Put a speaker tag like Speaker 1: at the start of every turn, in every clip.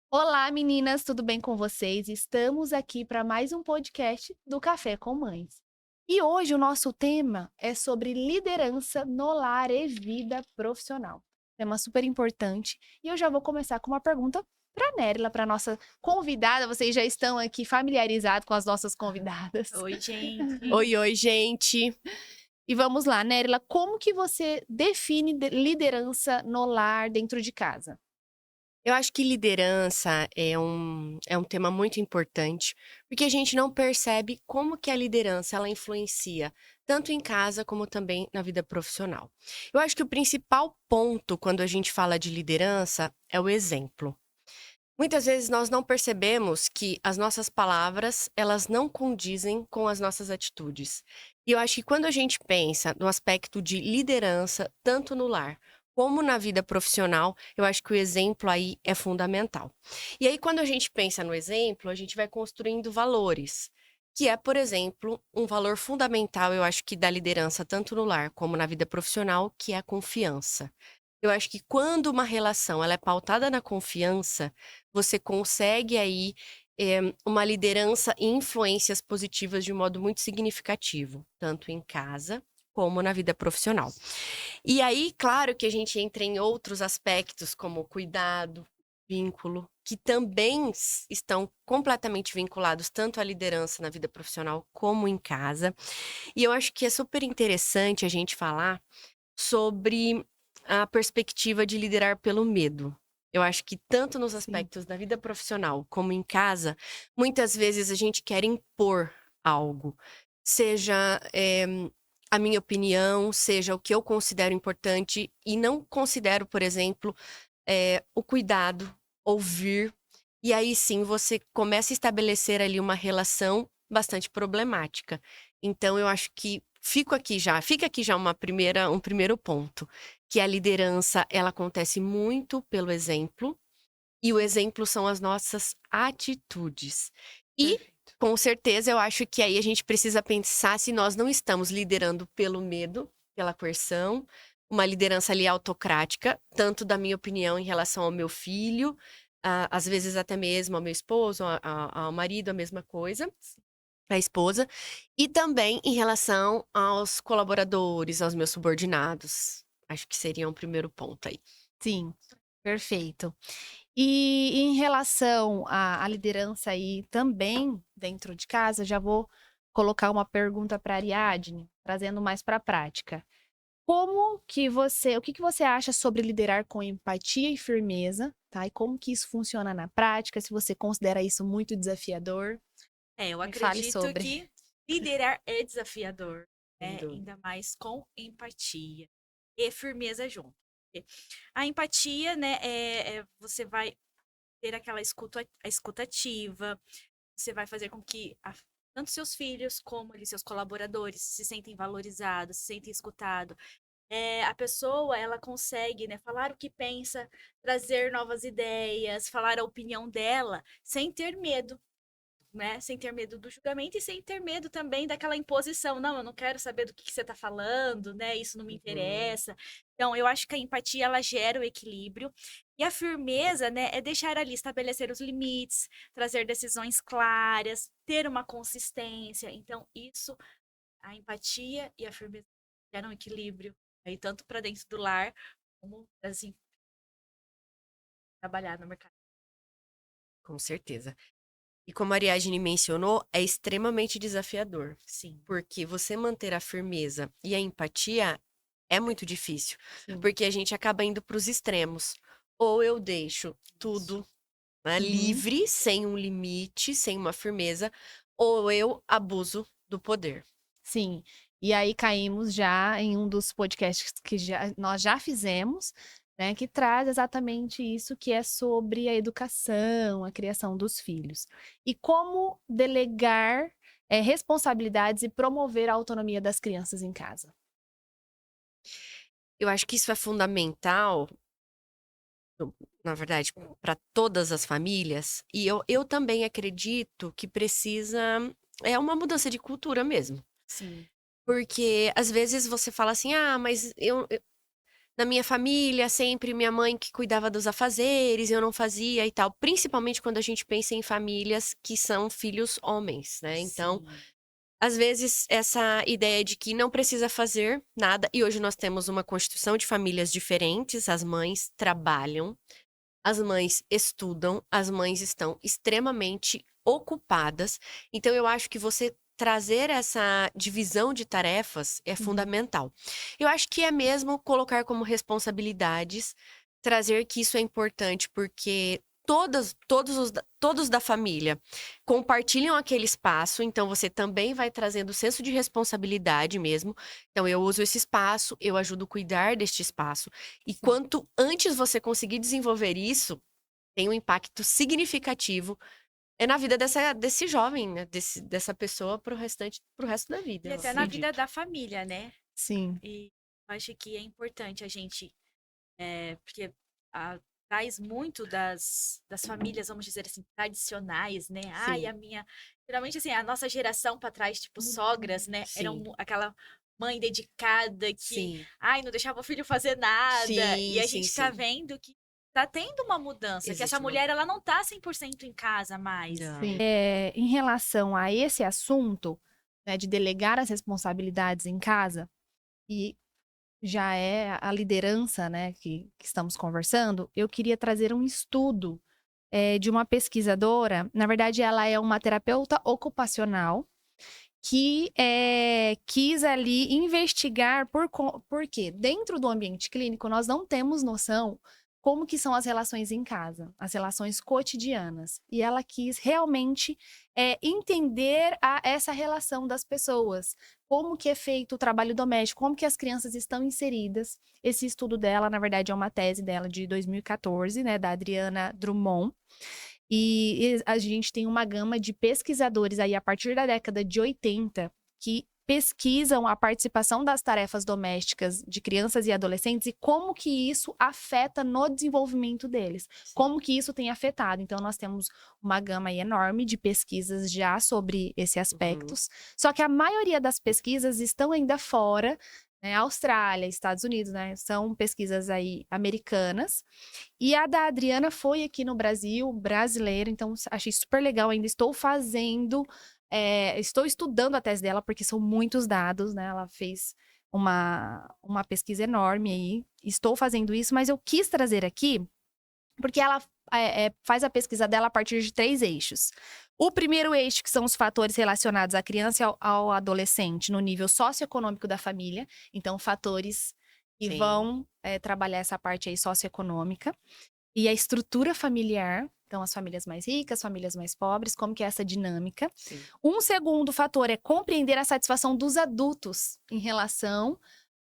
Speaker 1: Olá, meninas, tudo bem com vocês? Estamos aqui para mais um podcast do Café com Mães. E hoje o nosso tema é sobre liderança no lar e vida profissional. Tema super importante. E eu já vou começar com uma pergunta para a Nérila, para nossa convidada. Vocês já estão aqui familiarizados com as nossas convidadas.
Speaker 2: Oi, gente.
Speaker 3: Oi, oi, gente.
Speaker 1: E vamos lá, Nérila, como que você define liderança no lar dentro de casa?
Speaker 3: Eu acho que liderança é um tema muito importante, porque a gente não percebe como que a liderança ela influencia tanto em casa como também na vida profissional. Eu acho que o principal ponto quando a gente fala de liderança é o exemplo. Muitas vezes nós não percebemos que as nossas palavras, elas não condizem com as nossas atitudes. E eu acho que quando a gente pensa no aspecto de liderança, tanto no lar como na vida profissional, eu acho que o exemplo aí é fundamental. E aí, quando a gente pensa no exemplo, a gente vai construindo valores, que é, por exemplo, um valor fundamental, eu acho que da liderança, tanto no lar como na vida profissional, que é a confiança. Eu acho que quando uma relação ela é pautada na confiança, você consegue aí, uma liderança e influências positivas de um modo muito significativo, tanto em casa como na vida profissional. E aí, claro que a gente entra em outros aspectos como cuidado, vínculo, que também estão completamente vinculados tanto à liderança na vida profissional como em casa. E eu acho que é super interessante a gente falar sobre a perspectiva de liderar pelo medo. Eu acho que tanto nos
Speaker 1: Sim.
Speaker 3: aspectos da vida profissional como em casa, muitas vezes a gente quer impor algo, seja a minha opinião, seja o que eu considero importante e não considero, por exemplo, o cuidado, ouvir, e aí sim você começa a estabelecer ali uma relação bastante problemática. Então eu acho que fica aqui já um primeiro ponto, que a liderança ela acontece muito pelo exemplo, e o exemplo são as nossas atitudes. E,
Speaker 1: Perfeito.
Speaker 3: com certeza, eu acho que aí a gente precisa pensar se nós não estamos liderando pelo medo, pela coerção, uma liderança ali autocrática, tanto da minha opinião em relação ao meu filho, às vezes até mesmo ao meu esposo, ao marido, a mesma coisa, a esposa, e também em relação aos colaboradores, aos meus subordinados. Acho que seria um primeiro ponto aí.
Speaker 1: Sim, perfeito. E em relação à liderança aí também dentro de casa, já vou colocar uma pergunta para a Ariadne, trazendo mais para a prática. O que que você acha sobre liderar com empatia e firmeza, tá? E como que isso funciona na prática? Se você considera isso muito desafiador,
Speaker 2: Eu
Speaker 1: me fale
Speaker 2: acredito
Speaker 1: sobre.
Speaker 2: que liderar é desafiador,
Speaker 3: Sem
Speaker 2: né?
Speaker 3: dúvida.
Speaker 2: Ainda mais com empatia e firmeza junto. Porque a empatia, né, você vai ter aquela a escutativa, você vai fazer com que tanto seus filhos como ali, seus colaboradores se sentem valorizados, se sentem escutados. A pessoa, ela consegue, né, falar o que pensa, trazer novas ideias, falar a opinião dela, sem ter medo, né? Sem ter medo do julgamento e sem ter medo também daquela imposição. Não, eu não quero saber do que você está falando, né? Isso não me
Speaker 3: Uhum.
Speaker 2: interessa. Então, eu acho que a empatia, ela gera o equilíbrio. E a firmeza, né, é deixar ali, estabelecer os limites, trazer decisões claras, ter uma consistência. Então, isso, a empatia e a firmeza geram equilíbrio. Aí, tanto para dentro do lar, como, assim, trabalhar no mercado.
Speaker 3: Com certeza. E como a Ariadne mencionou, é extremamente desafiador,
Speaker 2: Sim,
Speaker 3: porque você manter a firmeza e a empatia é muito difícil,
Speaker 1: Sim.
Speaker 3: porque a gente acaba indo para os extremos. Ou eu deixo
Speaker 2: isso.
Speaker 3: tudo, né,
Speaker 1: Uhum.
Speaker 3: livre, sem um limite, sem uma firmeza, ou eu abuso do poder.
Speaker 1: Sim. E aí caímos já em um dos podcasts que nós já fizemos, né, que traz exatamente isso, que é sobre a educação, a criação dos filhos. E como delegar, responsabilidades e promover a autonomia das crianças em casa.
Speaker 3: Eu acho que isso é fundamental, na verdade, para todas as famílias, e eu também acredito que precisa é uma mudança de cultura mesmo.
Speaker 2: Sim.
Speaker 3: Porque às vezes você fala assim: "Ah, mas eu". na minha família, sempre minha mãe que cuidava dos afazeres, eu não fazia e tal. Principalmente quando a gente pensa em famílias que são filhos homens, né? Então,
Speaker 2: Sim.
Speaker 3: às vezes, essa ideia de que não precisa fazer nada, e hoje nós temos uma constituição de famílias diferentes, as mães trabalham, as mães estudam, as mães estão extremamente ocupadas. Então, eu acho que você trazer essa divisão de tarefas é fundamental. Eu acho que é mesmo colocar como responsabilidades, trazer que isso é importante, porque todos da família compartilham aquele espaço, então você também vai trazendo o senso de responsabilidade mesmo. Então, eu uso esse espaço, eu ajudo a cuidar deste espaço. E quanto antes você conseguir desenvolver isso, tem um impacto significativo na vida desse jovem, né? Dessa pessoa pro resto da vida,
Speaker 2: E
Speaker 3: eu
Speaker 2: até na vida
Speaker 3: acredito.
Speaker 2: da família, né?
Speaker 1: Sim.
Speaker 2: E eu acho que é importante a gente, porque traz muito das famílias, vamos dizer assim, tradicionais, né? Ai,
Speaker 3: Sim,
Speaker 2: geralmente assim, a nossa geração para trás, tipo sogras, né? Eram
Speaker 3: sim,
Speaker 2: aquela mãe dedicada que,
Speaker 3: sim.
Speaker 2: ai, não deixava o filho fazer nada. E
Speaker 3: Sim,
Speaker 2: a
Speaker 3: sim,
Speaker 2: gente tá
Speaker 3: sim.
Speaker 2: vendo que tá tendo uma mudança, que essa
Speaker 3: Existe uma
Speaker 2: mulher, ela não tá 100% em casa mais.
Speaker 3: não.
Speaker 1: Em relação a esse assunto, né, de delegar as responsabilidades em casa, e já é a liderança, né, que estamos conversando, eu queria trazer um estudo de uma pesquisadora. Na verdade, ela é uma terapeuta ocupacional que quis ali investigar porque dentro do ambiente clínico nós não temos noção como que são as relações em casa, as relações cotidianas. E ela quis realmente entender essa relação das pessoas, como que é feito o trabalho doméstico, como que as crianças estão inseridas. Esse estudo dela, na verdade, é uma tese dela de 2014, né, da Adriana Drummond. E a gente tem uma gama de pesquisadores aí a partir da década de 80 que pesquisam a participação das tarefas domésticas de crianças e adolescentes e como que isso afeta no desenvolvimento deles, como que isso tem afetado. Então, nós temos uma gama aí enorme de pesquisas já sobre esses aspectos, só que a maioria das pesquisas estão ainda fora, né, Austrália, Estados Unidos, né, são pesquisas aí americanas, e a da Adriana foi aqui no Brasil, brasileira, então achei super legal. Ainda estou fazendo, estou estudando a tese dela, porque são muitos dados, né? Ela fez uma pesquisa enorme aí. Estou fazendo isso, mas eu quis trazer aqui, porque ela faz a pesquisa dela a partir de 3 eixos. O primeiro eixo, que são os fatores relacionados à criança e ao adolescente no nível socioeconômico da família. Então, fatores que
Speaker 3: Sim,
Speaker 1: vão trabalhar essa parte aí socioeconômica. E a estrutura familiar, então as famílias mais ricas, famílias mais pobres, como que é essa dinâmica.
Speaker 3: sim.
Speaker 1: Um segundo fator é compreender a satisfação dos adultos em relação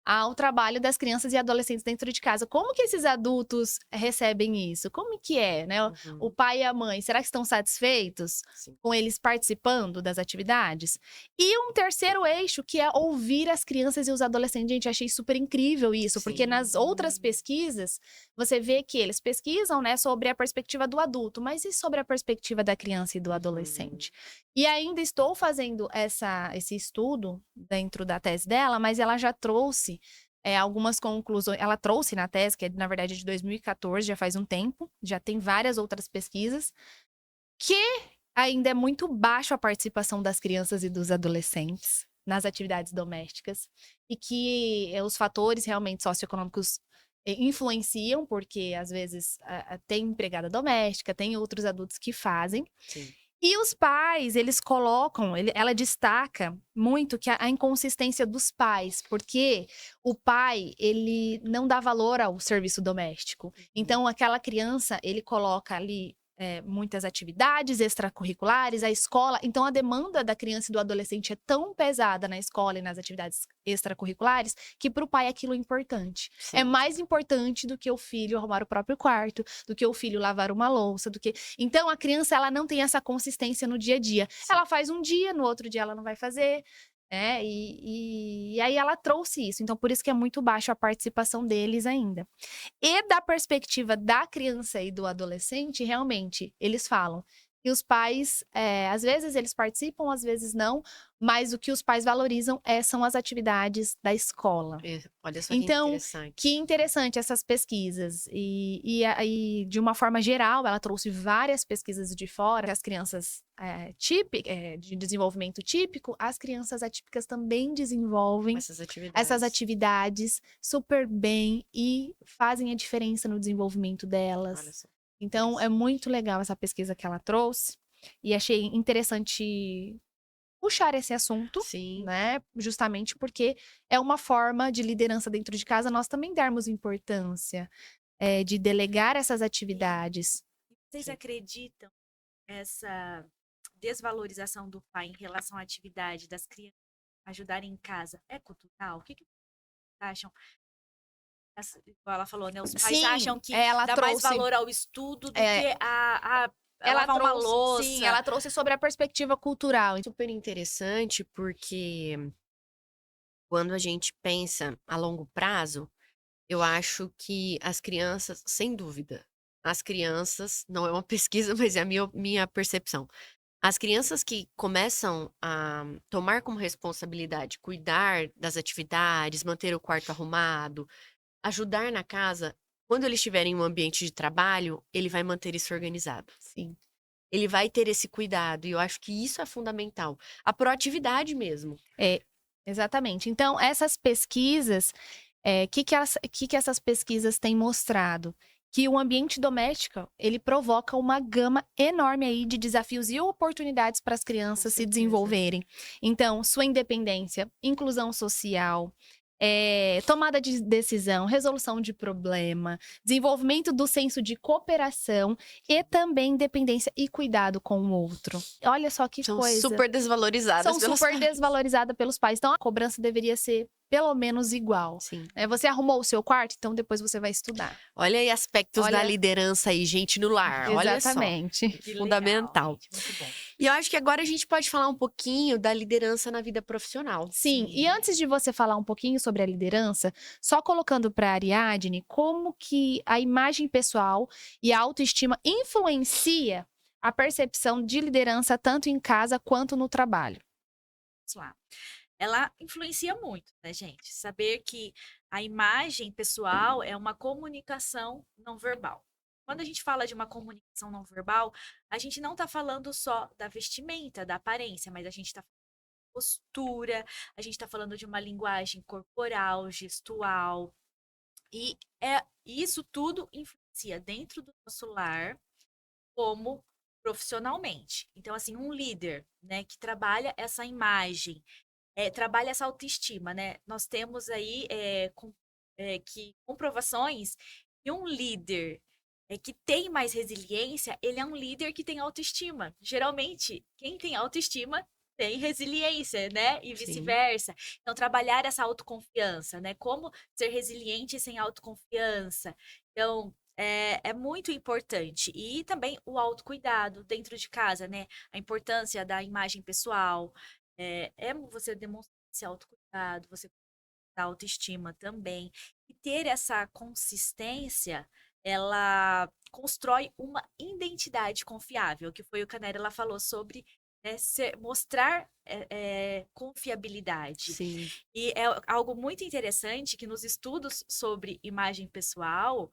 Speaker 1: ao trabalho das crianças e adolescentes dentro de casa. Como que esses adultos recebem isso? Como que é, né? O
Speaker 3: Uhum,
Speaker 1: pai e a mãe, será que estão satisfeitos
Speaker 3: sim.
Speaker 1: com eles participando das atividades? E um terceiro eixo, que é ouvir as crianças e os adolescentes. Gente, achei super incrível isso, porque
Speaker 3: Sim.
Speaker 1: nas outras pesquisas, você vê que eles pesquisam, né, sobre a perspectiva do adulto, mas e sobre a perspectiva da criança e do adolescente? E ainda estou fazendo esse estudo dentro da tese dela, mas ela já trouxe algumas conclusões. Ela trouxe na tese, que é, na verdade, de 2014, já faz um tempo, já tem várias outras pesquisas, que ainda é muito baixo a participação das crianças e dos adolescentes nas atividades domésticas, e que os fatores realmente socioeconômicos influenciam, porque às vezes tem empregada doméstica, tem outros adultos que fazem.
Speaker 3: Sim.
Speaker 1: E os pais, eles colocam, ela destaca muito que a inconsistência dos pais, porque o pai, ele não dá valor ao serviço doméstico. Então, aquela criança, ele coloca ali muitas atividades extracurriculares, a escola. Então, a demanda da criança e do adolescente é tão pesada na escola e nas atividades extracurriculares que para o pai aquilo é importante. É
Speaker 3: Sim.
Speaker 1: mais importante do que o filho arrumar o próprio quarto, do que o filho lavar uma louça, do que. Então, a criança, ela não tem essa consistência no dia a dia. Ela faz um dia, no outro dia ela não vai fazer. E aí ela trouxe isso. Então, por isso que é muito baixo a participação deles ainda. E da perspectiva da criança e do adolescente, realmente, eles falam, E os pais, às vezes eles participam, às vezes não, mas o que os pais valorizam são as atividades da escola.
Speaker 3: Olha só que
Speaker 1: Então,
Speaker 3: interessante.
Speaker 1: que interessante essas pesquisas. E de uma forma geral, ela trouxe várias pesquisas de fora. As crianças de desenvolvimento típico, as crianças atípicas também desenvolvem essas atividades super bem e fazem a diferença no desenvolvimento delas.
Speaker 3: Olha só.
Speaker 1: Então, é muito legal essa pesquisa que ela trouxe. E achei interessante puxar esse assunto,
Speaker 3: Sim.
Speaker 1: né? Justamente porque é uma forma de liderança dentro de casa nós também darmos importância de delegar essas atividades.
Speaker 2: Vocês acreditam essa desvalorização do pai em relação à atividade das crianças ajudarem em casa é cultural? O que vocês acham? Igual ela falou, né? Os pais
Speaker 1: Sim,
Speaker 2: acham que
Speaker 1: ela
Speaker 2: dá mais
Speaker 1: trouxe,
Speaker 2: valor ao estudo do que a lavar uma louça.
Speaker 1: Sim, ela trouxe sobre a perspectiva cultural.
Speaker 3: Super interessante porque quando a gente pensa a longo prazo, eu acho que as crianças, sem dúvida, as crianças, não é uma pesquisa, mas é a minha percepção. As crianças que começam a tomar como responsabilidade cuidar das atividades, manter o quarto arrumado, ajudar na casa, quando eles estiverem em um ambiente de trabalho, ele vai manter isso organizado.
Speaker 1: Sim.
Speaker 3: Ele vai ter esse cuidado, e eu acho que isso é fundamental. A proatividade mesmo.
Speaker 1: Exatamente. Então, essas pesquisas, que essas pesquisas têm mostrado? Que o ambiente doméstico, ele provoca uma gama enorme aí de desafios e oportunidades para as crianças se desenvolverem. Então, sua independência, inclusão social, tomada de decisão, resolução de problema, desenvolvimento do senso de cooperação e também independência e cuidado com o outro. Olha só que
Speaker 3: São
Speaker 1: coisa.
Speaker 3: super desvalorizadas
Speaker 1: São
Speaker 3: pelos
Speaker 1: super
Speaker 3: pais.
Speaker 1: desvalorizadas pelos pais. Então, a cobrança deveria ser pelo menos igual.
Speaker 3: Sim.
Speaker 1: Você arrumou o seu quarto, então depois você vai estudar.
Speaker 3: Olha aí aspectos da liderança aí, gente, no lar.
Speaker 1: Exatamente.
Speaker 3: Olha só. Fundamental.
Speaker 2: Legal, gente, muito bom.
Speaker 3: E eu acho que agora a gente pode falar um pouquinho da liderança na vida profissional.
Speaker 1: Sim, e antes de você falar um pouquinho sobre a liderança, só colocando para a Ariadne como que a imagem pessoal e a autoestima influencia a percepção de liderança tanto em casa quanto no trabalho.
Speaker 2: Vamos lá. Ela influencia muito, né, gente? Saber que a imagem pessoal é uma comunicação não verbal. Quando a gente fala de uma comunicação não verbal, a gente não está falando só da vestimenta, da aparência, mas a gente está falando de postura, a gente está falando de uma linguagem corporal, gestual. E isso tudo influencia dentro do nosso lar, como profissionalmente. Então, assim, um líder, né, que trabalha essa imagem, trabalha essa autoestima, né? Nós temos aí que comprovações que um líder que tem mais resiliência, ele é um líder que tem autoestima. Geralmente, quem tem autoestima tem resiliência, né? E vice-versa. Então, trabalhar essa autoconfiança, né? Como ser resiliente sem autoconfiança. Então, é muito importante. E também o autocuidado dentro de casa, né? A importância da imagem pessoal. Você demonstrar esse autocuidado, você da autoestima também. E ter essa consistência, ela constrói uma identidade confiável, que foi o que a Nera falou sobre mostrar confiabilidade.
Speaker 3: Sim.
Speaker 2: E é algo muito interessante que nos estudos sobre imagem pessoal,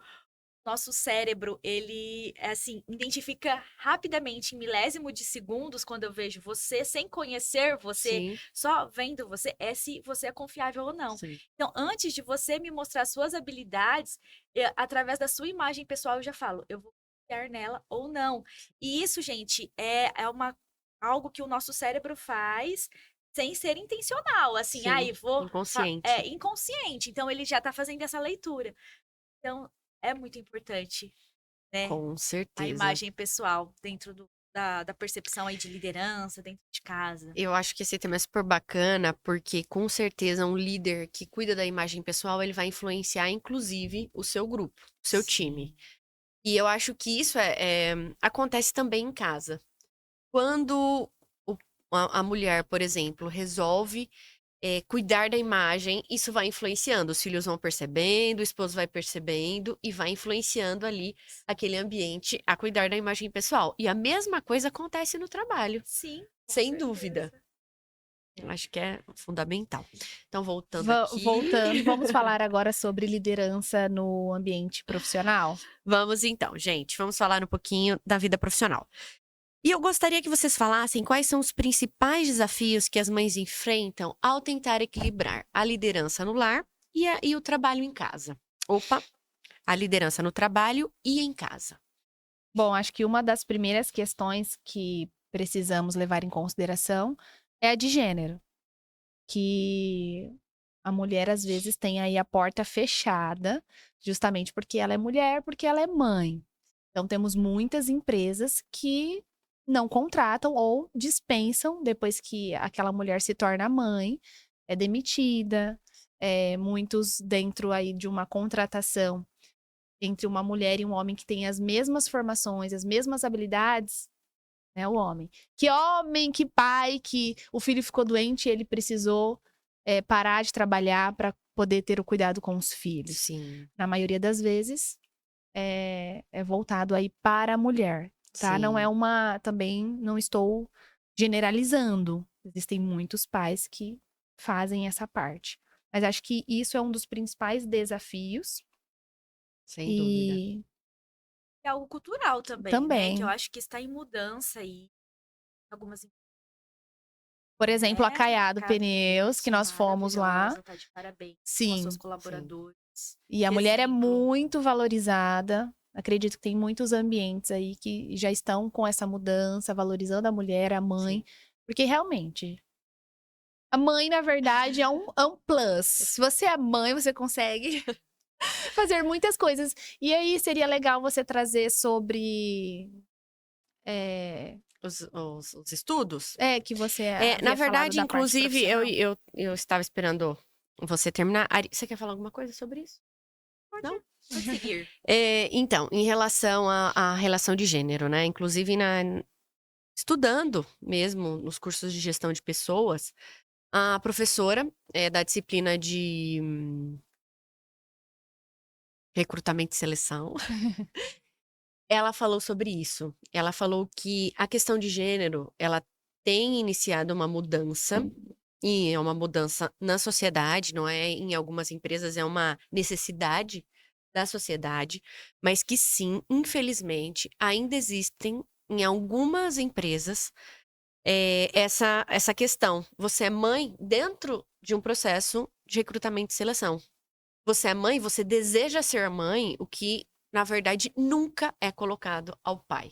Speaker 2: nosso cérebro, ele, assim, identifica rapidamente, em milésimo de segundos, quando eu vejo você, sem conhecer você, só vendo você, se você é confiável ou não.
Speaker 3: Sim.
Speaker 2: Então, antes de você me mostrar suas habilidades, através da sua imagem pessoal, eu já falo, eu vou confiar nela ou não. E isso, gente, algo que o nosso cérebro faz sem ser intencional, assim, vou...
Speaker 3: Inconsciente.
Speaker 2: Inconsciente. Então, ele já está fazendo essa leitura. Então, é muito importante, né?
Speaker 3: Com certeza.
Speaker 2: A imagem pessoal dentro da percepção aí de liderança, dentro de casa.
Speaker 3: Eu acho que esse tema é super bacana, porque com certeza um líder que cuida da imagem pessoal, ele vai influenciar, inclusive, o seu grupo, o seu time. E eu acho que isso acontece também em casa. Quando a mulher, por exemplo, resolve cuidar da imagem, isso vai influenciando. Os filhos vão percebendo, o esposo vai percebendo e vai influenciando ali aquele ambiente a cuidar da imagem pessoal. E a mesma coisa acontece no trabalho,
Speaker 2: Sim, com
Speaker 3: sem dúvida.
Speaker 2: certeza.
Speaker 3: Eu acho que é fundamental. Então, voltando aqui.
Speaker 1: Voltando, vamos falar agora sobre liderança no ambiente profissional?
Speaker 3: Vamos então, gente, vamos falar um pouquinho da vida profissional. E eu gostaria que vocês falassem quais são os principais desafios que as mães enfrentam ao tentar equilibrar a liderança no lar e o trabalho em casa. Opa, a liderança no trabalho e em casa.
Speaker 1: Bom, acho que uma das primeiras questões que precisamos levar em consideração é a de gênero, que a mulher às vezes tem aí a porta fechada, justamente porque ela é mulher, porque ela é mãe. Então temos muitas empresas que não contratam ou dispensam depois que aquela mulher se torna mãe, é demitida. Muitos dentro aí de uma contratação entre uma mulher e um homem que tem as mesmas formações, as mesmas habilidades, né? O homem. Que homem, que pai, que o filho ficou doente e ele precisou parar de trabalhar para poder ter o cuidado com os filhos.
Speaker 3: Sim.
Speaker 1: Na maioria das vezes, é voltado aí para a mulher, tá?
Speaker 3: Sim.
Speaker 1: Não é uma... Também não estou generalizando. Existem muitos pais que fazem essa parte. Mas acho que isso é um dos principais desafios.
Speaker 3: Sem dúvida.
Speaker 1: E
Speaker 2: É algo cultural também, né? Que eu
Speaker 1: também,
Speaker 2: acho que está em mudança aí. Algumas
Speaker 1: por exemplo, a
Speaker 2: né?
Speaker 1: Caiado
Speaker 2: Cada
Speaker 1: Pneus, que nós fomos lá.
Speaker 2: maravilhosa, tá de parabéns com os seus
Speaker 1: Sim.
Speaker 2: colaboradores.
Speaker 1: E a mulher é
Speaker 2: Exemplo.
Speaker 1: muito valorizada. Acredito que tem muitos ambientes aí que já estão com essa mudança, valorizando a mulher, a mãe. Porque realmente, a mãe, na verdade, é um plus. Se você é mãe, você consegue fazer muitas coisas. E aí seria legal você trazer sobre.
Speaker 3: Os estudos?
Speaker 1: Que você
Speaker 3: Na
Speaker 1: havia falado
Speaker 3: verdade,
Speaker 1: da parte
Speaker 3: inclusive,
Speaker 1: profissional.
Speaker 3: eu estava esperando você terminar. Ari, você quer falar alguma coisa sobre isso? Não?
Speaker 2: Pode seguir.
Speaker 3: Então, em relação à relação de gênero, né? Inclusive, estudando mesmo nos cursos de gestão de pessoas, a professora da disciplina de recrutamento e seleção, ela falou sobre isso. Ela falou que a questão de gênero, ela tem iniciado uma mudança, e é uma mudança na sociedade, não é? Em algumas empresas é uma necessidade da sociedade, mas que sim, infelizmente, ainda existem em algumas empresas essa questão. Você é mãe dentro de um processo de recrutamento e seleção. Você é mãe, você deseja ser mãe, o que, na verdade, nunca é colocado ao pai.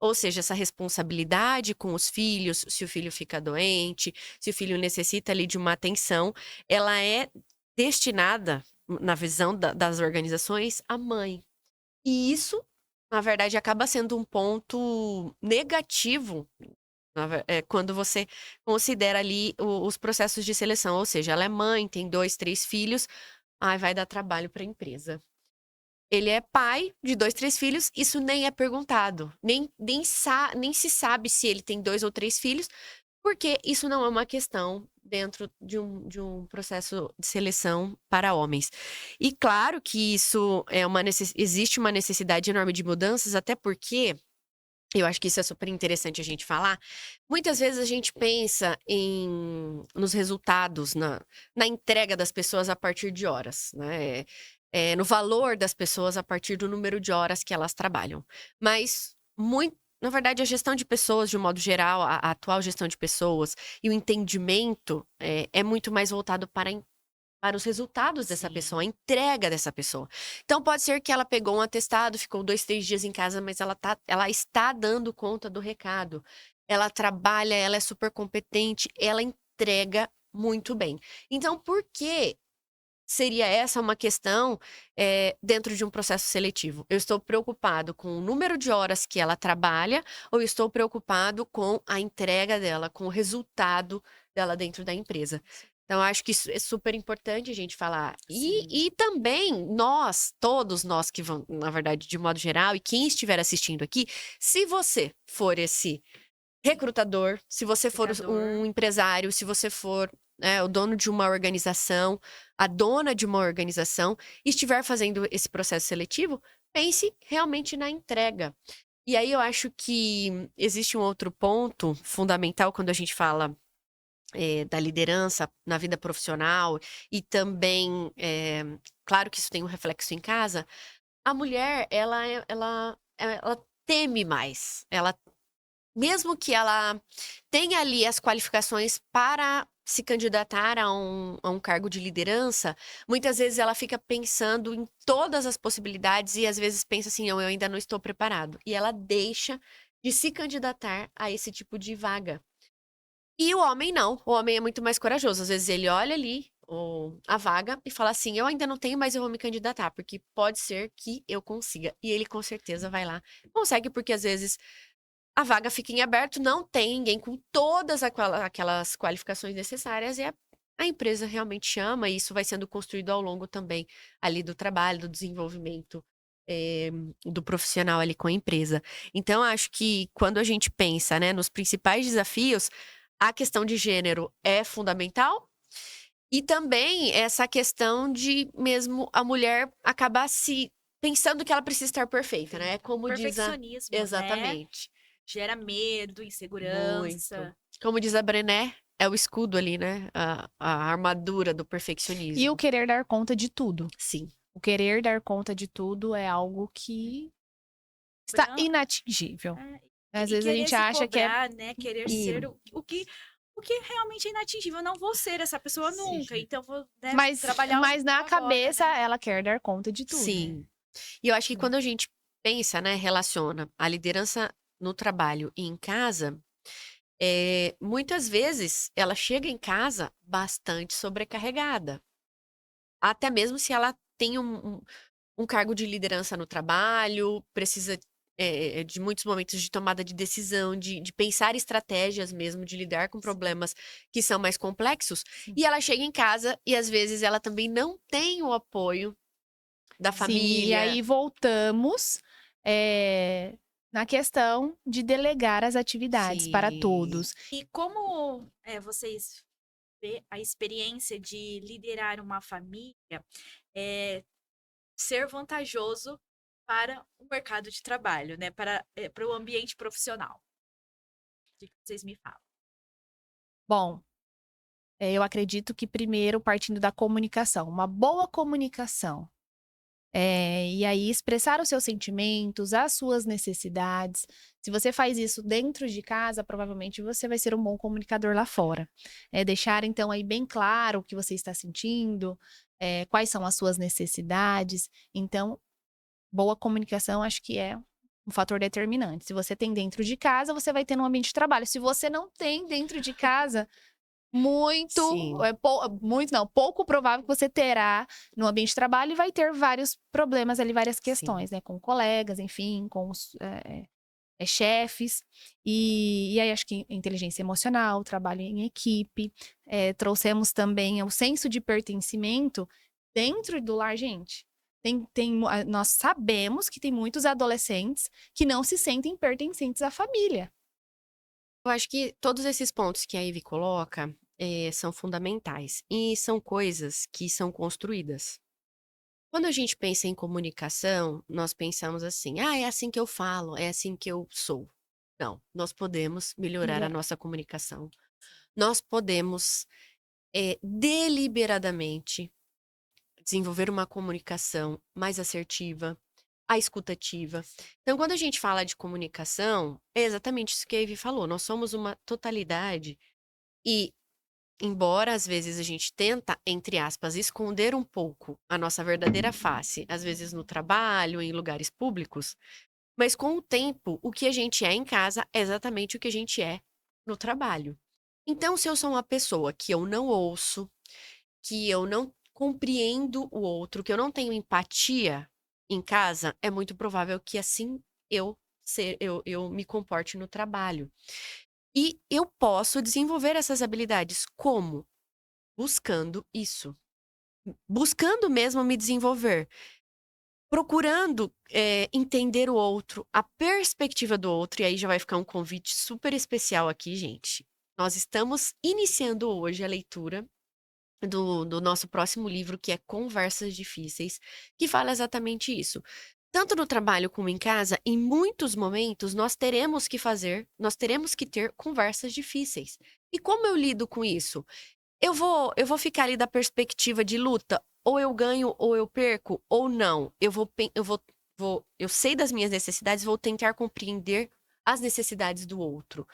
Speaker 3: Ou seja, essa responsabilidade com os filhos, se o filho fica doente, se o filho necessita ali de uma atenção, ela é destinada, na visão das organizações, à mãe. E isso, na verdade, acaba sendo um ponto negativo quando você considera ali os processos de seleção. Ou seja, ela é mãe, tem 2, 3 filhos, vai dar trabalho para a empresa. Ele é pai de 2, 3 filhos, isso nem é perguntado. Nem se sabe se ele tem 2 ou 3 filhos, porque isso não é uma questão dentro de um processo de seleção para homens. E claro que isso existe uma necessidade enorme de mudanças, até porque eu acho que isso é super interessante a gente falar. Muitas vezes a gente pensa nos resultados, na entrega das pessoas a partir de horas, né? No valor das pessoas a partir do número de horas que elas trabalham. Mas, na verdade, a gestão de pessoas, de um modo geral, a atual gestão de pessoas e o entendimento é muito mais voltado para os resultados dessa
Speaker 2: Sim.
Speaker 3: pessoa, a entrega dessa pessoa. Então, pode ser que ela pegou um atestado, ficou 2, 3 dias em casa, mas ela está dando conta do recado. Ela trabalha, ela é super competente, ela entrega muito bem. Então, por que seria essa uma questão dentro de um processo seletivo? Eu estou preocupado com o número de horas que ela trabalha ou estou preocupado com a entrega dela, com o resultado dela dentro da empresa? Então, acho que isso é super importante a gente falar. E também todos nós que vão, na verdade, de modo geral, e quem estiver assistindo aqui, se você for esse recrutador, se você for um empresário, se você for né, o dono de uma organização, a dona de uma organização, estiver fazendo esse processo seletivo, pense realmente na entrega. E aí eu acho que existe um outro ponto fundamental quando a gente fala da liderança na vida profissional e também, claro que isso tem um reflexo em casa. A mulher, ela teme mais. Ela, mesmo que ela tenha ali as qualificações para se candidatar a um cargo de liderança, muitas vezes ela fica pensando em todas as possibilidades e às vezes pensa assim, não, eu ainda não estou preparado. E ela deixa de se candidatar a esse tipo de vaga. E o homem não, o homem é muito mais corajoso. Às vezes ele olha ali a vaga e fala assim: eu ainda não tenho, mas eu vou me candidatar, porque pode ser que eu consiga. E ele com certeza vai lá. Consegue, porque às vezes a vaga fica em aberto, não tem ninguém com todas aquelas qualificações necessárias e a empresa realmente chama, e isso vai sendo construído ao longo também ali do trabalho, do desenvolvimento. Do profissional ali com a empresa. Então, acho que quando a gente pensa, né, nos principais desafios, a questão de gênero é fundamental e também essa questão de mesmo a mulher acabar se pensando que ela precisa estar perfeita, né? Como diz a...
Speaker 2: Perfeccionismo, né?
Speaker 3: Exatamente.
Speaker 2: Gera medo,
Speaker 3: Muito.
Speaker 2: insegurança.
Speaker 3: Como diz a Brené, é o escudo ali, né? A armadura do
Speaker 1: E o
Speaker 3: perfeccionismo.
Speaker 1: querer dar conta de tudo.
Speaker 3: Sim.
Speaker 1: O querer dar conta de tudo é algo que está
Speaker 2: Bran-
Speaker 1: inatingível.
Speaker 2: é,
Speaker 1: Às
Speaker 2: e
Speaker 1: vezes a
Speaker 2: querer
Speaker 1: gente
Speaker 2: se
Speaker 1: acha que é.
Speaker 2: cobrar, né? Querer ser o que realmente é inatingível. Eu não vou ser essa pessoa nunca.
Speaker 3: Sim.
Speaker 2: Então, vou, né,
Speaker 1: Mas,
Speaker 2: trabalhar
Speaker 1: mas na
Speaker 2: agora,
Speaker 1: cabeça
Speaker 2: né?
Speaker 1: ela quer dar conta de tudo.
Speaker 3: Sim. E eu acho que quando a gente pensa, né, relaciona a liderança no trabalho e em casa, muitas vezes ela chega em casa bastante sobrecarregada. Até mesmo se ela tem um cargo de liderança no trabalho, precisa de muitos momentos de tomada de decisão, de pensar estratégias mesmo, de lidar com problemas que são mais complexos.
Speaker 1: Sim.
Speaker 3: E ela chega em casa e às vezes ela também não tem o apoio da
Speaker 1: Sim, e
Speaker 3: família.
Speaker 1: aí voltamos na questão de delegar as atividades para
Speaker 3: Sim.
Speaker 1: todos.
Speaker 2: E como vocês vê a experiência de liderar uma família ser vantajoso para o mercado de trabalho, né? Para o ambiente profissional. O que vocês me falam?
Speaker 1: Bom, eu acredito que primeiro partindo da comunicação, uma boa comunicação. E aí expressar os seus sentimentos, as suas necessidades. Se você faz isso dentro de casa, provavelmente você vai ser um bom comunicador lá fora. Deixar então aí bem claro o que você está sentindo, quais são as suas necessidades. Então, boa comunicação acho que é um fator determinante. Se você tem dentro de casa, você vai ter no ambiente de trabalho. Se você não tem dentro de casa,
Speaker 3: Sim.
Speaker 1: muito não, pouco provável que você terá no ambiente de trabalho e vai ter vários problemas ali, várias questões, né? Com colegas, enfim, com os chefes. E aí acho que inteligência emocional, trabalho em equipe. Trouxemos também o senso de pertencimento dentro do lar, gente. Nós sabemos que tem muitos adolescentes que não se sentem pertencentes à família.
Speaker 3: Eu acho que todos esses pontos que a Ivy coloca são fundamentais e são coisas que são construídas. Quando a gente pensa em comunicação, nós pensamos assim: ah, é assim que eu falo, é assim que eu sou. Não, nós podemos melhorar a
Speaker 1: Melhorar.
Speaker 3: nossa comunicação. Nós podemos deliberadamente desenvolver uma comunicação mais assertiva, a escutativa. Então, quando a gente fala de comunicação, é exatamente isso que a Ivy falou. Nós somos uma totalidade e, embora às vezes a gente tenta, entre aspas, esconder um pouco a nossa verdadeira face, às vezes no trabalho, em lugares públicos, mas com o tempo, o que a gente é em casa é exatamente o que a gente é no trabalho. Então, se eu sou uma pessoa que eu não ouço, que eu não compreendo o outro, que eu não tenho empatia em casa, é muito provável que assim eu me comporte no trabalho. E eu posso desenvolver essas habilidades como? Buscando isso. Buscando mesmo me desenvolver. Procurando entender o outro, a perspectiva do outro, e aí já vai ficar um convite super especial aqui, gente. Nós estamos iniciando hoje a leitura do nosso próximo livro, que é Conversas Difíceis, que fala exatamente isso. Tanto no trabalho como em casa, em muitos momentos nós teremos que ter conversas difíceis. E como eu lido com isso? Eu vou ficar ali da perspectiva de luta, ou eu ganho ou eu perco, ou não. Eu sei das minhas necessidades, vou tentar compreender as necessidades do outro.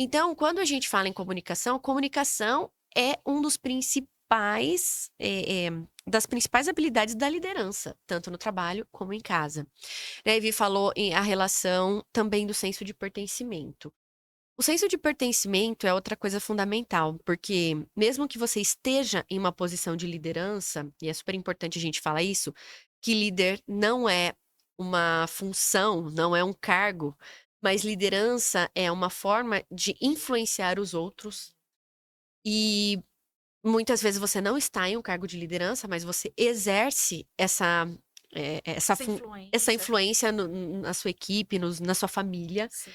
Speaker 3: Então, quando a gente fala em comunicação é um dos das principais habilidades da liderança, tanto no trabalho como em casa. Né, a Ivy falou a relação também do senso de pertencimento. O senso de pertencimento é outra coisa fundamental, porque mesmo que você esteja em uma posição de liderança, e é super importante a gente falar isso, que líder não é uma função, não é um cargo, mas liderança é uma forma de influenciar os outros. E muitas vezes você não está em um cargo de liderança, mas você exerce essa
Speaker 2: Essa
Speaker 3: influência na sua equipe, na sua família.
Speaker 2: Sim.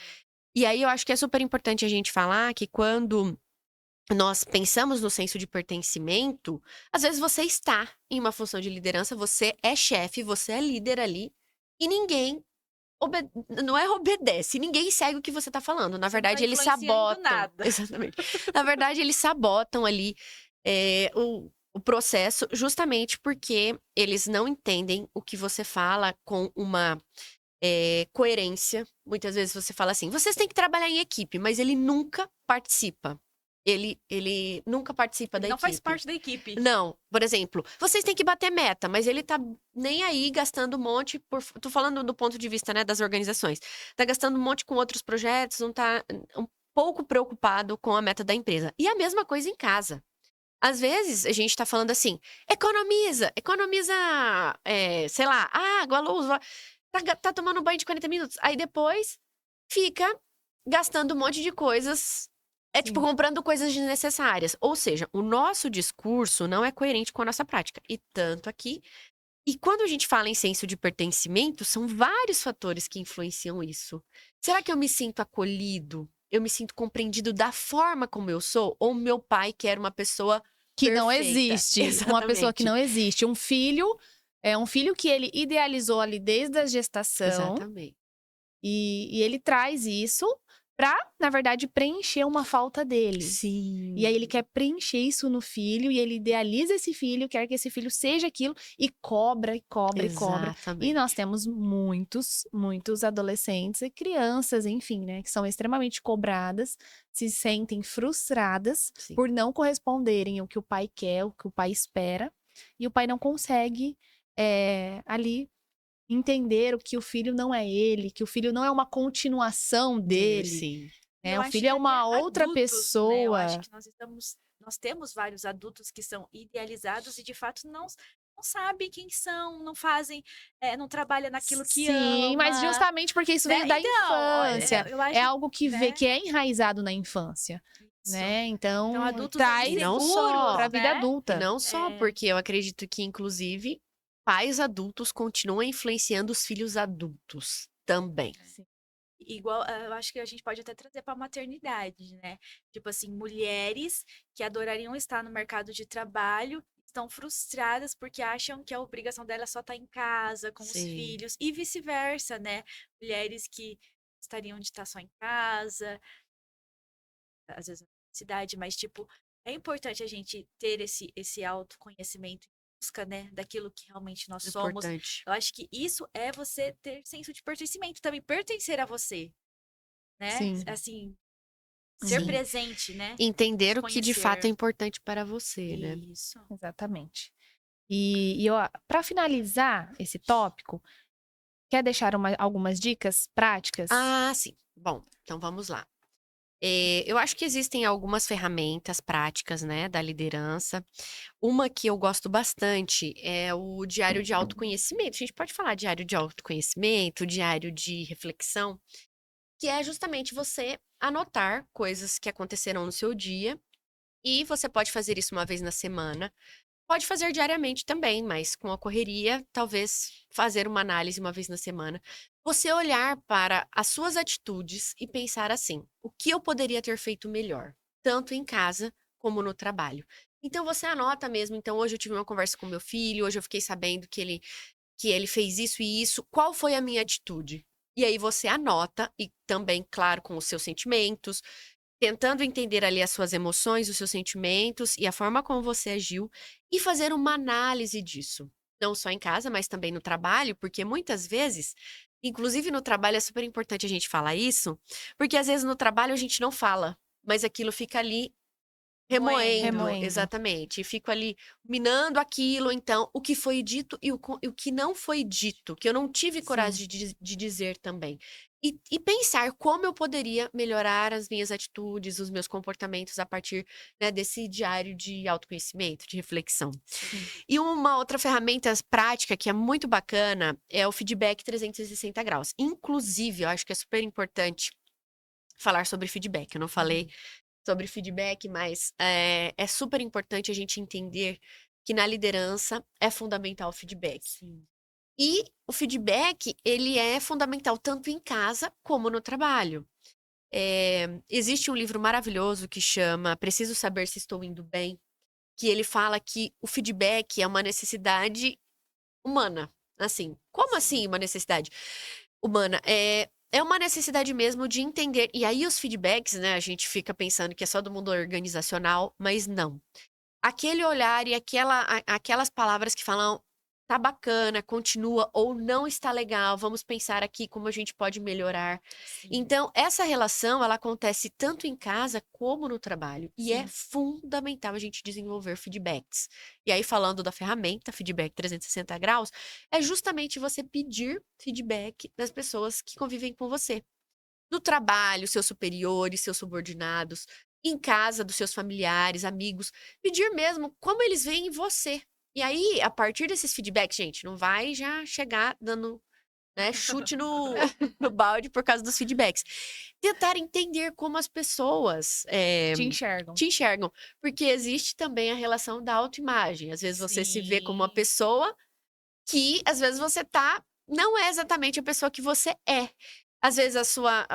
Speaker 3: E aí eu acho que é super importante a gente falar que quando nós pensamos no senso de pertencimento, às vezes você está em uma função de liderança, você é chefe, você é líder ali, e ninguém não é obedece, ninguém segue o que você tá falando. Na
Speaker 2: Você não tá
Speaker 3: verdade, eles
Speaker 2: influenciando
Speaker 3: sabotam.
Speaker 2: nada.
Speaker 3: Exatamente. Na verdade, eles sabotam ali o processo justamente porque eles não entendem o que você fala com uma coerência. Muitas vezes você fala assim, vocês têm que trabalhar em equipe, mas ele nunca participa. Ele nunca participa da
Speaker 2: Não
Speaker 3: equipe.
Speaker 2: faz parte da equipe.
Speaker 3: Não, por exemplo, vocês têm que bater meta, mas ele tá nem aí gastando um monte tô falando do ponto de vista, né, das organizações. Tá gastando um monte com outros projetos, não tá um pouco preocupado com a meta da empresa. E a mesma coisa em casa. Às vezes a gente tá falando assim, economiza, sei lá, água, luz, tá tomando banho de 40 minutos. Aí depois fica gastando um monte de coisas. É tipo
Speaker 1: Sim.
Speaker 3: comprando coisas desnecessárias. Ou seja, o nosso discurso não é coerente com a nossa prática. E tanto aqui. E quando a gente fala em senso de pertencimento, são vários fatores que influenciam isso. Será que eu me sinto acolhido? Eu me sinto compreendido da forma como eu sou? Ou meu pai quer uma pessoa
Speaker 1: Que não
Speaker 3: perfeita?
Speaker 1: existe. Uma pessoa que
Speaker 3: Exatamente.
Speaker 1: não existe. Um filho que ele idealizou ali desde a gestação.
Speaker 3: Exatamente.
Speaker 1: E ele traz isso pra, na verdade, preencher uma falta dele.
Speaker 3: Sim.
Speaker 1: E aí ele quer preencher isso no filho, e ele idealiza esse filho, quer que esse filho seja aquilo, e cobra, e cobra, e cobra. E
Speaker 3: Exatamente.
Speaker 1: nós temos muitos adolescentes e crianças, enfim, né, que são extremamente cobradas, se sentem frustradas
Speaker 3: Sim.
Speaker 1: por não corresponderem ao que o pai quer, o que o pai espera, e o pai não consegue ali entender o que o filho não é ele, que o filho não é uma continuação dele,
Speaker 3: Sim.
Speaker 1: né?
Speaker 2: Eu
Speaker 1: O
Speaker 2: acho
Speaker 1: filho
Speaker 2: que
Speaker 1: é uma
Speaker 2: até
Speaker 1: outra
Speaker 2: adultos, né? Eu acho
Speaker 1: pessoa.
Speaker 2: que nós temos vários adultos que são idealizados e de fato não sabem quem são, não fazem, não trabalham naquilo que
Speaker 1: Sim, mas
Speaker 2: ama,
Speaker 1: justamente porque isso
Speaker 2: né?
Speaker 1: veio da
Speaker 2: Então,
Speaker 1: infância.
Speaker 2: eu acho,
Speaker 1: É algo
Speaker 2: né?
Speaker 1: que é enraizado na infância,
Speaker 2: Isso.
Speaker 1: né?
Speaker 2: Então,
Speaker 1: Então,
Speaker 2: adultos
Speaker 1: traz
Speaker 3: E não
Speaker 2: inseguros,
Speaker 3: só.
Speaker 1: pra vida
Speaker 2: né?
Speaker 3: E
Speaker 1: adulta.
Speaker 3: não só, porque eu acredito que, inclusive, pais adultos continuam influenciando os filhos adultos também.
Speaker 1: Sim.
Speaker 2: Igual, eu acho que a gente pode até trazer para a maternidade, né? Tipo assim, mulheres que adorariam estar no mercado de trabalho estão frustradas porque acham que a obrigação dela é só estar em casa com os
Speaker 3: Sim.
Speaker 2: filhos e vice-versa, né? Mulheres que gostariam de estar só em casa, às vezes na cidade, mas tipo, é importante a gente ter esse autoconhecimento em busca, né, daquilo que realmente nós somos.
Speaker 3: Importante.
Speaker 2: Eu acho que isso é você ter senso de pertencimento, também pertencer a você, né?
Speaker 1: Sim.
Speaker 2: Assim, ser
Speaker 3: Sim.
Speaker 2: presente, né?
Speaker 3: Entender
Speaker 2: Se
Speaker 3: o que de fato é
Speaker 2: conhecer.
Speaker 3: importante para você, né?
Speaker 2: Isso.
Speaker 1: Exatamente. E para finalizar esse tópico, quer deixar algumas dicas práticas?
Speaker 3: Ah, sim. Bom, então vamos lá. Eu acho que existem algumas ferramentas práticas, né, da liderança. Uma que eu gosto bastante é o diário de autoconhecimento. A gente pode falar diário de autoconhecimento, diário de reflexão, que é justamente você anotar coisas que aconteceram no seu dia, e você pode fazer isso uma vez na semana. Pode fazer diariamente também, mas com a correria, talvez fazer uma análise uma vez na semana. Você olhar para as suas atitudes e pensar assim: o que eu poderia ter feito melhor? tanto em casa como no trabalho. Então você anota mesmo. Então hoje eu tive uma conversa com meu filho, hoje eu fiquei sabendo que ele fez isso e isso. Qual foi a minha atitude? E aí você anota, e também, claro, com os seus sentimentos, tentando entender ali as suas emoções, os seus sentimentos e a forma como você agiu, e fazer uma análise disso. Não só em casa, mas também no trabalho, porque muitas vezes, inclusive no trabalho é super importante a gente falar isso, porque às vezes no trabalho a gente não fala, mas aquilo fica ali remoendo,
Speaker 1: Remoendo.
Speaker 3: exatamente. E fico ali minando aquilo, então, o que foi dito e o que não foi dito, que eu não tive
Speaker 1: Sim.
Speaker 3: coragem de dizer também. E pensar como eu poderia melhorar as minhas atitudes, os meus comportamentos a partir, né, desse diário de autoconhecimento, de reflexão.
Speaker 1: Sim.
Speaker 3: E uma outra ferramenta prática que é muito bacana é o feedback 360 graus. Inclusive, eu acho que é super importante falar sobre feedback. Eu não falei sobre feedback, mas é super importante a gente entender que na liderança é fundamental o feedback.
Speaker 2: Sim.
Speaker 3: E o feedback, ele é fundamental tanto em casa como no trabalho. Existe um livro maravilhoso que chama Preciso Saber Se Estou Indo Bem, que ele fala que o feedback é uma necessidade humana. Assim, como assim uma necessidade humana? É uma necessidade mesmo de entender. E aí os feedbacks, né, a gente fica pensando que é só do mundo organizacional, mas não. Aquele olhar e aquelas palavras que falam, tá bacana, continua, ou não está legal, vamos pensar aqui como a gente pode melhorar.
Speaker 2: Sim.
Speaker 3: Então, essa relação, ela acontece tanto em casa como no trabalho. E é
Speaker 1: Sim.
Speaker 3: fundamental a gente desenvolver feedbacks. E aí, falando da ferramenta, Feedback 360 graus, é justamente você pedir feedback das pessoas que convivem com você. No trabalho, seus superiores, seus subordinados, em casa, dos seus familiares, amigos. Pedir mesmo como eles veem você. E aí, a partir desses feedbacks, gente, não vai já chegar dando, né, chute no balde por causa dos feedbacks. Tentar entender como as pessoas
Speaker 1: Te enxergam.
Speaker 3: te enxergam. Porque existe também a relação da autoimagem. Às vezes você se vê como uma
Speaker 2: Sim.
Speaker 3: pessoa que, às vezes, não é exatamente a pessoa que você é. Às vezes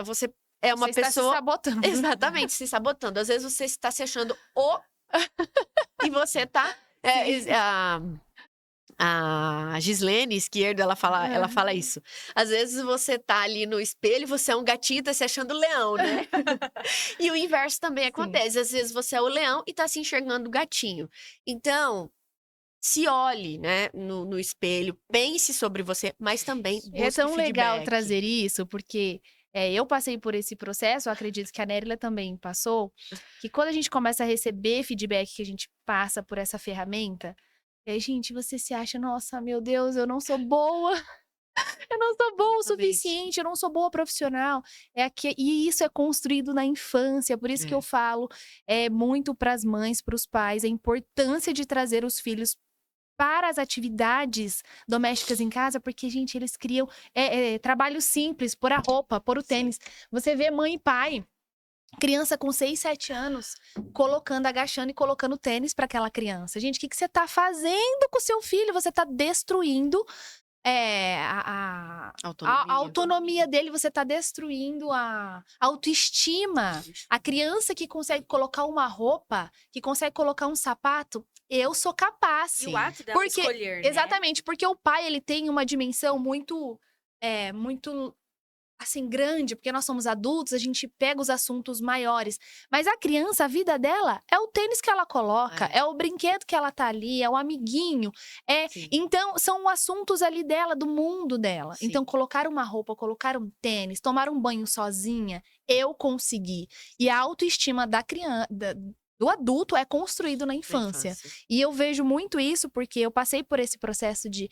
Speaker 3: você é uma
Speaker 1: Você está se
Speaker 3: pessoa
Speaker 1: sabotando.
Speaker 3: exatamente, se sabotando. Às vezes você está se achando o e você tá a Gislene Izquierdo, ela fala isso. Às vezes você tá ali no espelho, você é um gatinho e tá se achando leão, né? E o inverso também
Speaker 1: Sim.
Speaker 3: acontece. Às vezes você é o leão e tá se enxergando gatinho. Então, se olhe, né, no espelho, pense sobre você, mas também
Speaker 1: É
Speaker 3: busque
Speaker 1: tão legal
Speaker 3: feedback.
Speaker 1: trazer isso, porque eu passei por esse processo, eu acredito que a Nérila também passou, que quando a gente começa a receber feedback que a gente passa por essa ferramenta, e aí, gente, você se acha, nossa, meu Deus, eu não sou boa, eu não sou boa o
Speaker 2: Exatamente.
Speaker 1: suficiente, eu não sou boa profissional. E isso é construído na infância, por isso que eu falo muito para as mães, para os pais, a importância de trazer os filhos para as atividades domésticas em casa, porque, gente, eles criam trabalho simples, pôr a roupa, pôr o tênis. Você vê mãe e pai, criança com 6, 7 anos, agachando e colocando tênis para aquela criança. Gente, o que você está fazendo com o seu filho? Você está destruindo a autonomia dele, você está destruindo a autoestima. A criança que consegue colocar uma roupa, que consegue colocar um sapato, eu sou capaz.
Speaker 2: E o ato dela
Speaker 1: Porque,
Speaker 2: escolher, né?
Speaker 1: exatamente, porque o pai, ele tem uma dimensão muito, assim, grande, porque nós somos adultos, a gente pega os assuntos maiores. Mas a criança, a vida dela é o tênis que ela coloca, é o brinquedo que ela tá ali, é o amiguinho.
Speaker 3: Sim.
Speaker 1: Então, são assuntos ali dela, do mundo dela.
Speaker 3: Sim.
Speaker 1: Então, colocar uma roupa, colocar um tênis, tomar um banho sozinha, eu consegui. E a autoestima da criança, do adulto é construído na infância. E eu vejo muito isso porque eu passei por esse processo de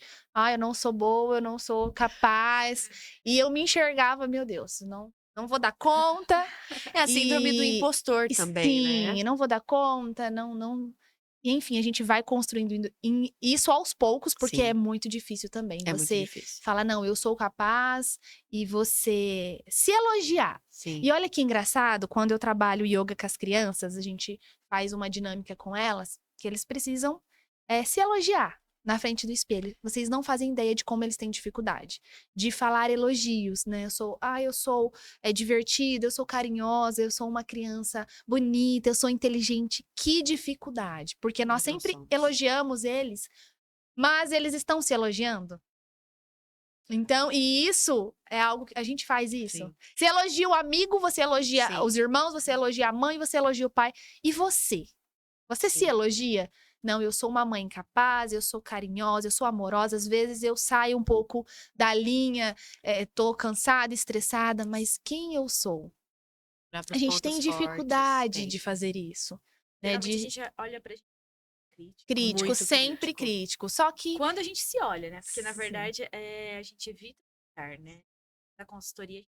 Speaker 1: eu não sou boa, eu não sou capaz. E eu me enxergava, meu Deus, não vou dar conta.
Speaker 3: É a síndrome do impostor também, né?
Speaker 1: Sim, não vou dar conta, não. E, enfim, a gente vai construindo isso aos poucos, porque
Speaker 3: Sim.
Speaker 1: é muito difícil também.
Speaker 3: É muito
Speaker 1: Você
Speaker 3: difícil.
Speaker 1: fala, não, eu sou capaz, e você se elogiar.
Speaker 3: Sim.
Speaker 1: E olha que engraçado, quando eu trabalho yoga com as crianças, a gente faz uma dinâmica com elas, que eles precisam se elogiar, na frente do espelho. Vocês não fazem ideia de como eles têm dificuldade de falar elogios, né? Eu sou divertida, eu sou carinhosa, eu sou uma criança bonita, eu sou inteligente. Que dificuldade, porque nós
Speaker 3: Nós não
Speaker 1: sempre
Speaker 3: somos.
Speaker 1: elogiamos eles, mas eles estão se elogiando. Então, e isso é algo que a gente faz isso.
Speaker 3: Sim.
Speaker 1: Você elogia o amigo, você elogia
Speaker 3: Sim.
Speaker 1: os irmãos, você elogia a mãe, você elogia o pai. E você? Você se
Speaker 3: Sim.
Speaker 1: elogia? Não, eu sou uma mãe capaz, eu sou carinhosa, eu sou amorosa. Às vezes eu saio um pouco da linha, tô cansada, estressada, mas quem eu sou?
Speaker 3: Olhar
Speaker 1: A
Speaker 3: pros
Speaker 1: gente tem
Speaker 3: pontos fortes,
Speaker 1: dificuldade de
Speaker 3: sempre.
Speaker 1: fazer isso, né?
Speaker 2: Geralmente a
Speaker 1: De
Speaker 2: gente olha pra gente crítico.
Speaker 1: crítico,
Speaker 3: Muito
Speaker 1: sempre
Speaker 3: crítico.
Speaker 1: crítico. Só que
Speaker 2: Quando a gente se olha, né? Porque, na
Speaker 1: Sim.
Speaker 2: verdade, a gente evita olhar, né? Na consultoria,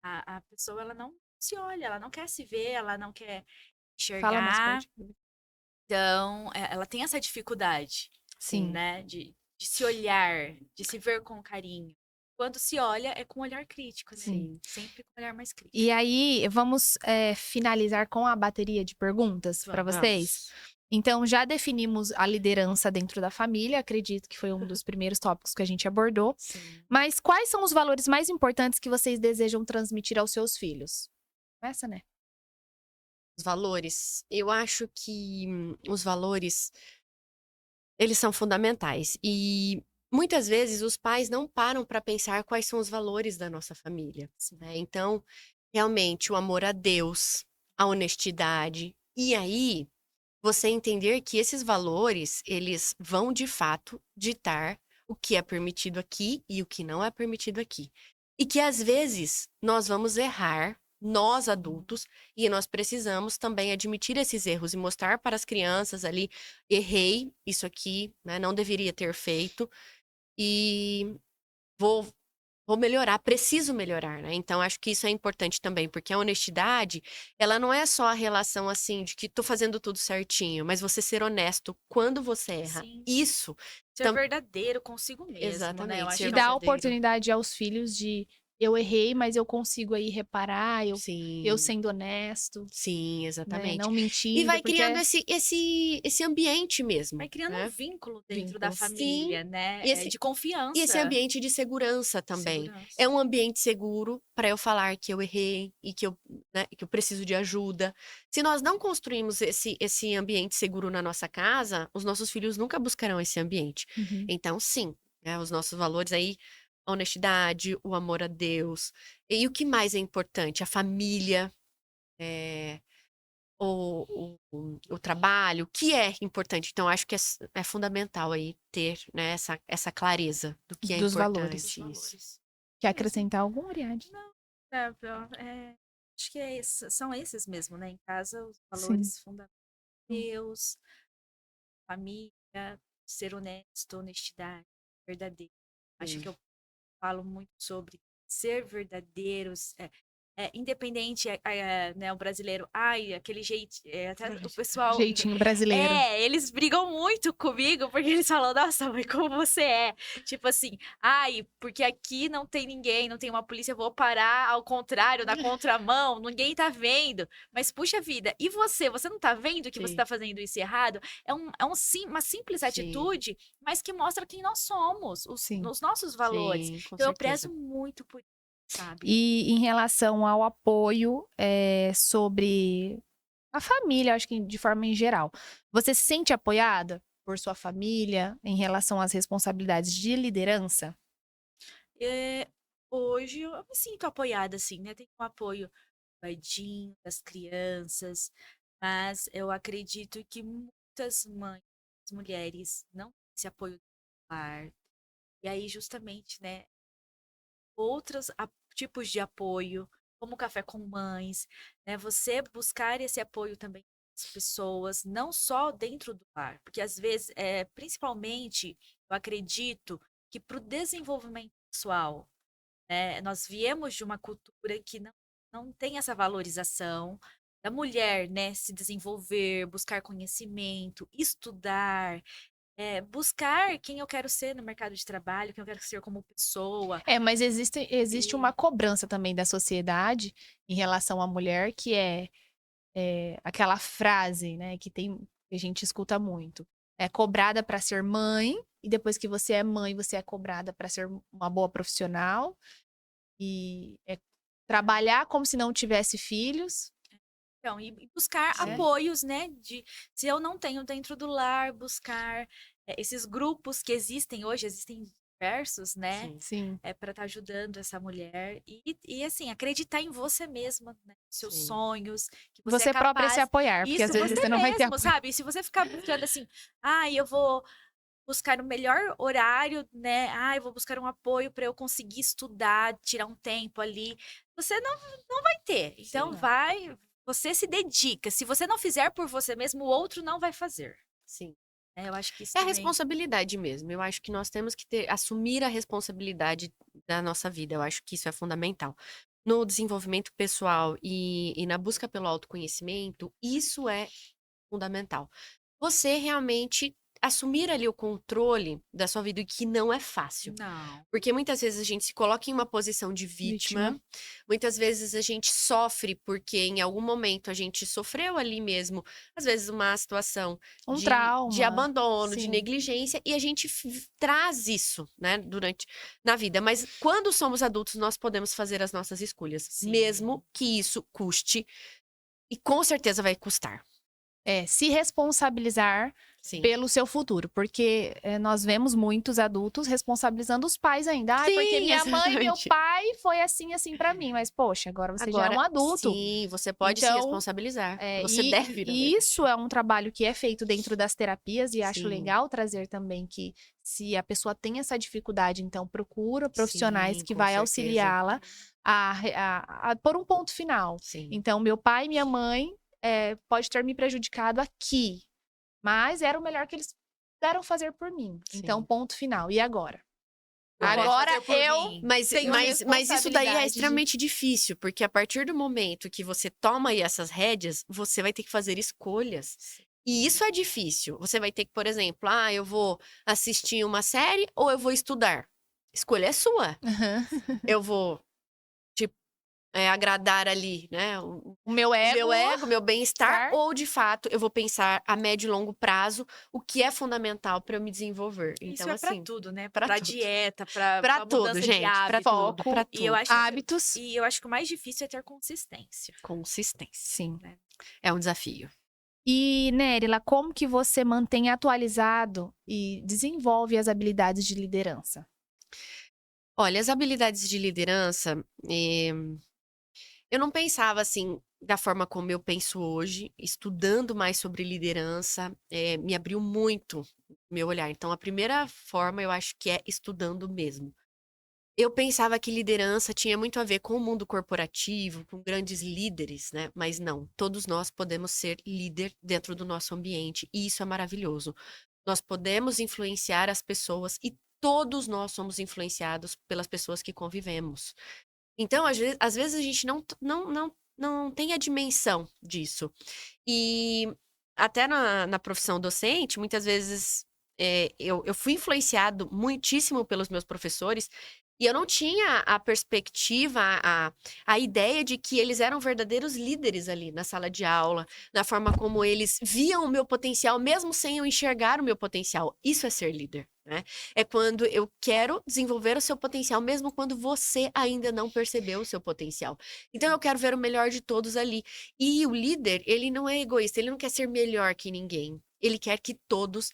Speaker 2: a pessoa, ela não se olha, ela não quer se ver, ela não quer
Speaker 1: fala mais
Speaker 2: enxergar.
Speaker 1: forte.
Speaker 2: Então, ela tem essa dificuldade,
Speaker 1: Sim.
Speaker 2: né? De se olhar, de se ver com carinho. Quando se olha, é com um olhar crítico, né?
Speaker 1: Sim.
Speaker 2: Sempre com um olhar mais crítico.
Speaker 1: E aí, vamos finalizar com a bateria de perguntas para
Speaker 2: Vamos.
Speaker 1: vocês. Então, já definimos a liderança dentro da família, acredito que foi um dos primeiros tópicos que a gente abordou.
Speaker 2: Sim.
Speaker 1: Mas quais são os valores mais importantes que vocês desejam transmitir aos seus filhos? Começa, né?
Speaker 3: Os valores. Eu acho que os valores, eles são fundamentais. E muitas vezes os pais não param para pensar quais são os valores da nossa família, né? Então, realmente, o amor a Deus, a honestidade. E aí, você entender que esses valores, eles vão de fato ditar o que é permitido aqui e o que não é permitido aqui. E que às vezes nós vamos errar, nós adultos, e nós precisamos também admitir esses erros e mostrar para as crianças ali, errei, isso aqui, né, não deveria ter feito e vou melhorar, preciso melhorar, né? Então, acho que isso é importante também, porque a honestidade, ela não é só a relação, assim, de que tô fazendo tudo certinho, mas você ser honesto quando você erra.
Speaker 2: Sim.
Speaker 3: Isso,
Speaker 2: Ser
Speaker 3: Tam-
Speaker 2: verdadeiro consigo mesmo, né? Eu
Speaker 3: exatamente,
Speaker 2: acho
Speaker 3: ser
Speaker 1: E
Speaker 2: que
Speaker 1: dar a
Speaker 3: verdadeiro.
Speaker 1: oportunidade aos filhos de eu errei, mas eu consigo aí reparar, eu
Speaker 3: Sim,
Speaker 1: sendo honesto,
Speaker 3: sim,
Speaker 1: né?
Speaker 3: exatamente.
Speaker 1: Não
Speaker 3: E
Speaker 1: mentindo,
Speaker 3: vai
Speaker 1: porque
Speaker 3: criando esse ambiente mesmo,
Speaker 2: vai criando um
Speaker 3: né?
Speaker 2: vínculo dentro da
Speaker 1: Vínculo.
Speaker 2: família, né?
Speaker 3: E esse,
Speaker 2: De
Speaker 3: e
Speaker 2: confiança.
Speaker 3: esse ambiente de segurança também.
Speaker 2: Segurança.
Speaker 3: É um ambiente seguro para eu falar que eu errei e que né, que eu preciso de ajuda. Se nós não construímos esse ambiente seguro na nossa casa, os nossos filhos nunca buscarão esse ambiente.
Speaker 1: Uhum.
Speaker 3: Então, sim, né, os nossos valores aí, a honestidade, o amor a Deus. E o que mais é importante? A família, o trabalho, que é importante. Então, acho que é fundamental aí ter, né, essa clareza do que é
Speaker 1: Dos valores.
Speaker 2: Dos
Speaker 3: importante. Isso.
Speaker 2: valores.
Speaker 1: Quer acrescentar algum, Ariadne?
Speaker 2: Acho que são esses mesmo, né? Em casa, os
Speaker 1: Sim.
Speaker 2: valores fundamentais. Deus, família, ser honesto, honestidade, verdadeiro. Acho
Speaker 3: Sim.
Speaker 2: que eu falo muito sobre ser verdadeiros, independente, né, o brasileiro, ai, aquele jeito, até o pessoal,
Speaker 1: Jeitinho brasileiro.
Speaker 2: eles brigam muito comigo, porque eles falam, nossa, mãe, como você é? Tipo assim, ai, porque aqui não tem ninguém, não tem uma polícia, eu vou parar ao contrário, na contramão, ninguém tá vendo. Mas, puxa vida, e você? Você não tá vendo que você
Speaker 3: Sim.
Speaker 2: tá fazendo isso errado? Uma simples
Speaker 3: Sim.
Speaker 2: atitude, mas que mostra quem nós somos,
Speaker 1: Sim.
Speaker 2: os nossos valores.
Speaker 3: Sim, com
Speaker 2: Então, eu
Speaker 3: certeza.
Speaker 2: prezo muito por isso, sabe?
Speaker 1: E em relação ao apoio sobre a família, acho que de forma em geral, você se sente apoiada por sua família em relação às responsabilidades de liderança?
Speaker 2: Hoje eu me sinto apoiada, assim, né? Tenho um apoio do Edinho, das crianças, mas eu acredito que muitas mães, mulheres, não têm esse apoio do lar. E aí, justamente, né, outros tipos de apoio, como Café com Mães, né? Você buscar esse apoio também das pessoas, não só dentro do lar, porque às vezes, principalmente, eu acredito que para o desenvolvimento pessoal, né, nós viemos de uma cultura que não tem essa valorização da mulher, né, se desenvolver, buscar conhecimento, estudar, buscar quem eu quero ser no mercado de trabalho, quem eu quero ser como pessoa.
Speaker 1: Mas existe uma
Speaker 2: E
Speaker 1: cobrança também da sociedade em relação à mulher, que é aquela frase, né, que a gente escuta muito. é cobrada para ser mãe, e depois que você é mãe, você é cobrada para ser uma boa profissional. E é trabalhar como se não tivesse filhos.
Speaker 2: Então, e buscar
Speaker 3: Sim.
Speaker 2: apoios, né? Se eu não tenho dentro do lar, buscar esses grupos que existem hoje, existem diversos, né?
Speaker 3: Sim.
Speaker 1: Sim.
Speaker 2: Para estar ajudando essa mulher. E assim, acreditar em você mesma, né? Seus
Speaker 3: Sim.
Speaker 2: sonhos, que você
Speaker 1: Você
Speaker 2: é
Speaker 1: própria se
Speaker 2: capaz.
Speaker 1: apoiar, porque às
Speaker 2: Isso,
Speaker 1: vezes
Speaker 2: você
Speaker 1: você não vai ter
Speaker 2: mesmo,
Speaker 1: apoio.
Speaker 2: sabe? E se você ficar buscando assim, eu vou buscar o melhor horário, né? Eu vou buscar um apoio para eu conseguir estudar, tirar um tempo ali. Você não vai ter. Então,
Speaker 3: Sim.
Speaker 2: você se dedica. Se você não fizer por você mesmo, o outro não vai fazer.
Speaker 3: Sim.
Speaker 2: Eu acho que isso
Speaker 3: É a
Speaker 2: também.
Speaker 3: responsabilidade mesmo. Eu acho que nós temos que assumir a responsabilidade da nossa vida. Eu acho que isso é fundamental. No desenvolvimento pessoal e na busca pelo autoconhecimento, isso é fundamental. Você realmente assumir ali o controle da sua vida, o que não é fácil.
Speaker 2: Não.
Speaker 3: Porque muitas vezes a gente se coloca em uma posição de vítima, muitas vezes a gente sofre porque em algum momento a gente sofreu ali mesmo, às vezes uma situação
Speaker 1: Um
Speaker 3: de
Speaker 1: trauma.
Speaker 3: abandono, de
Speaker 1: Sim.
Speaker 3: negligência, e a gente traz isso, né, na vida. Mas quando somos adultos, nós podemos fazer as nossas escolhas,
Speaker 2: Sim.
Speaker 3: mesmo que isso custe, e com certeza vai custar.
Speaker 1: Se responsabilizar
Speaker 3: Sim.
Speaker 1: pelo seu futuro. Porque nós vemos muitos adultos responsabilizando os pais ainda. Porque
Speaker 3: Sim,
Speaker 1: minha mãe e meu
Speaker 3: exatamente.
Speaker 1: pai foi assim para mim. Mas, poxa, agora você já é um adulto.
Speaker 3: Sim, você pode se
Speaker 1: Então,
Speaker 3: responsabilizar. Você deve, na
Speaker 1: e
Speaker 3: verdade.
Speaker 1: isso é um trabalho que é feito dentro das terapias. E acho
Speaker 3: Sim.
Speaker 1: legal trazer também que se a pessoa tem essa dificuldade, então procura profissionais
Speaker 3: Sim,
Speaker 1: que
Speaker 3: com
Speaker 1: vai
Speaker 3: certeza.
Speaker 1: auxiliá-la a pôr um ponto final.
Speaker 3: Sim.
Speaker 1: Então, meu pai e minha mãe pode ter me prejudicado aqui, mas era o melhor que eles puderam fazer por mim.
Speaker 3: Sim.
Speaker 1: Então, ponto final. E agora?
Speaker 2: Agora
Speaker 3: Mas isso daí é
Speaker 1: responsabilidade
Speaker 3: extremamente difícil, porque a partir do momento que você toma aí essas rédeas, você vai ter que fazer escolhas. E isso é difícil. Você vai ter que, por exemplo, eu vou assistir uma série ou eu vou estudar? Escolha é sua. Eu vou agradar ali, né?
Speaker 1: O meu ego,
Speaker 3: meu bem-estar, ou de fato eu vou pensar a médio e longo prazo o que é fundamental para eu me desenvolver.
Speaker 2: Isso
Speaker 3: Então,
Speaker 2: é para
Speaker 3: assim,
Speaker 2: tudo, né?
Speaker 3: pra
Speaker 2: Para
Speaker 3: tudo.
Speaker 2: dieta,
Speaker 3: Pra
Speaker 2: para
Speaker 3: tudo,
Speaker 2: mudança de
Speaker 3: gente, pra
Speaker 2: hábito,
Speaker 3: tudo, pra
Speaker 2: E eu
Speaker 3: tudo.
Speaker 2: acho
Speaker 1: hábitos.
Speaker 2: E eu acho que o mais difícil é ter consistência.
Speaker 3: Consistência.
Speaker 1: Sim.
Speaker 2: Né?
Speaker 3: É um desafio.
Speaker 1: E, Nérila, como que você mantém atualizado e desenvolve as habilidades de liderança?
Speaker 3: Olha, as habilidades de liderança, eu não pensava assim da forma como eu penso hoje. Estudando mais sobre liderança, me abriu muito meu olhar. Então, a primeira forma eu acho que é estudando mesmo. Eu pensava que liderança tinha muito a ver com o mundo corporativo, com grandes líderes, né? Mas não, todos nós podemos ser líder dentro do nosso ambiente, e isso é maravilhoso. Nós podemos influenciar as pessoas e todos nós somos influenciados pelas pessoas que convivemos. Então, às vezes a gente não tem a dimensão disso. E até na profissão docente, muitas vezes eu fui influenciado muitíssimo pelos meus professores e eu não tinha a perspectiva, a ideia de que eles eram verdadeiros líderes ali na sala de aula, na forma como eles viam o meu potencial, mesmo sem eu enxergar o meu potencial. Isso é ser líder, né? É quando eu quero desenvolver o seu potencial, mesmo quando você ainda não percebeu o seu potencial. Então, eu quero ver o melhor de todos ali. E o líder, ele não é egoísta, ele não quer ser melhor que ninguém. Ele quer que todos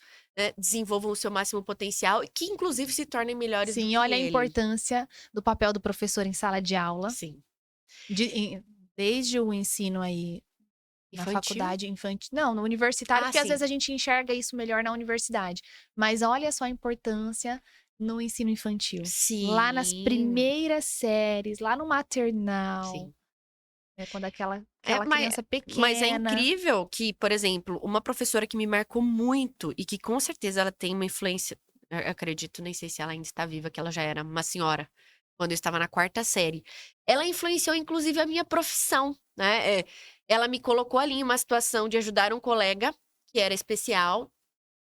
Speaker 3: desenvolvam o seu máximo potencial e que, inclusive, se tornem melhores do
Speaker 1: Sim,
Speaker 3: que
Speaker 1: olha a
Speaker 3: ele.
Speaker 1: importância do papel do professor em sala de aula.
Speaker 3: Sim.
Speaker 1: Desde o ensino aí na
Speaker 3: Infantil?
Speaker 1: faculdade infantil. Não, no universitário, porque às
Speaker 3: sim.
Speaker 1: vezes a gente enxerga isso melhor na universidade. Mas olha só a importância no ensino infantil.
Speaker 3: Sim.
Speaker 1: Lá nas primeiras séries, lá no maternal.
Speaker 3: Sim.
Speaker 1: Quando aquela
Speaker 3: Mas
Speaker 1: criança pequena.
Speaker 3: Mas é incrível que, por exemplo, uma professora que me marcou muito e que com certeza ela tem uma influência, eu acredito, nem sei se ela ainda está viva, que ela já era uma senhora, quando eu estava na 4ª série. Ela influenciou, inclusive, a minha profissão, né? Ela me colocou ali em uma situação de ajudar um colega que era especial